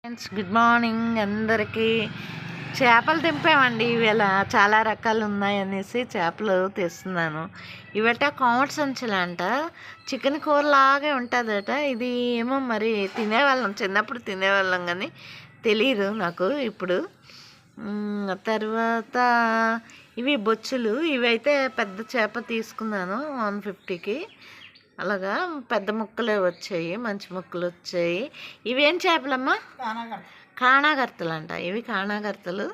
Friends good morning అందరికీ. చేపలు తెంపామండి. ఇవాళ చాలా రకాలు ఉన్నాయనేసి చేపలు తెస్తున్నాను. ఇవట కోమటి సంచులంట, చికెన్ కూరలాగే ఉంటుందట. ఇది ఏమో మరి తినేవాళ్ళం, చిన్నప్పుడు తినేవాళ్ళం కానీ తెలియదు నాకు ఇప్పుడు. తర్వాత ఇవి బొచ్చులు. ఇవైతే పెద్ద చేప తీసుకున్నాను 150కి. అలాగా పెద్ద ముక్కలే వచ్చాయి, మంచి ముక్కలు వచ్చాయి. ఇవేం చేపలమ్మా? కాణాగర్తలు అంట. ఇవి కాణాగర్తలు.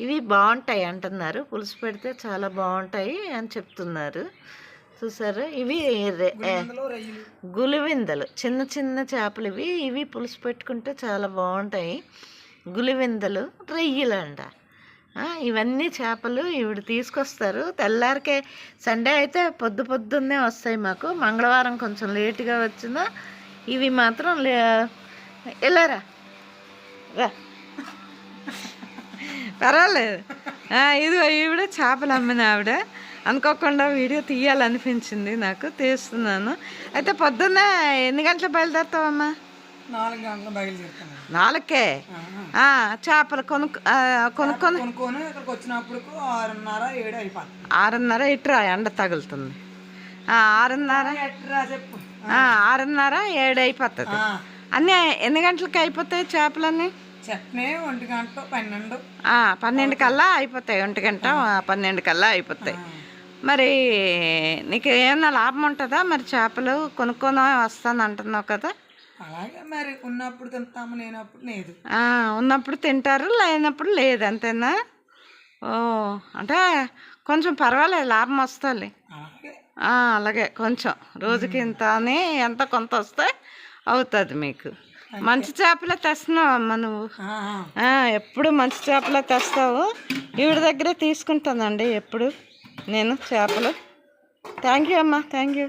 ఇవి బాగుంటాయి అంటున్నారు, పులుసు పెడితే చాలా బాగుంటాయి అని చెప్తున్నారు. చూసారు, ఇవి గులివిందలు, చిన్న చిన్న చేపలు ఇవి. ఇవి పులుసు పెట్టుకుంటే చాలా బాగుంటాయి. గులివిందలు, రొయ్యలు అంట. ఇవన్నీ చేపలు ఈవిడ తీసుకొస్తారు. తెల్లారికే సండే అయితే పొద్దున్నే వస్తాయి మాకు. మంగళవారం కొంచెం లేటుగా వచ్చినా ఇవి మాత్రం వెళ్ళారా రా, పర్వాలేదు. ఇది ఈవిడ చేపలు అమ్మిన ఆవిడ. అనుకోకుండా వీడియో తీయాలనిపించింది నాకు, తీస్తున్నాను. అయితే పొద్దున్న ఎన్ని గంటలు బయలుదేరుతావమ్మా? 4 గంటలు బయలుదేరుతాను. 4కే చేపలు కొనుక్కొని ఇక్కడికి వచ్చినప్పుడు 6:30 7 అయిపోతుంది. 6:30 ఇట్రా, ఎండ తగులుతుంది. 6:30 చెప్పు. 6:30 7 అయిపోతుంది. అన్నీ ఎన్ని గంటలకి అయిపోతాయి చేపలన్నీ? చెప్పనే 1 గంట 12. 12 కల్లా అయిపోతాయి. 1 గంట 12 కల్లా అయిపోతాయి. మరి నీకు ఏమన్నా లాభం ఉంటుందా మరి? చేపలు కొనుక్కొని వస్తాను అంటున్నావు కదా. అలాగే మరి, ఉన్నప్పుడు తింటాము, లేనప్పుడు లేదు. ఉన్నప్పుడు తింటారు, లేనప్పుడు లేదు, అంతేనా? ఓ, అంటే కొంచెం పర్వాలేదు, లాభం వస్తుంది. అలాగే కొంచెం రోజుకి ఇంత అని ఎంత కొంత వస్తే అవుతుంది మీకు. మంచి చేపలే తెస్తున్నావు అమ్మ నువ్వు. ఎప్పుడు మంచి చేపలే తెస్తావు. ఈవిడ దగ్గరే తీసుకుంటానండి ఎప్పుడు నేను చేపలు. థ్యాంక్ యూ అమ్మా, థ్యాంక్ యూ.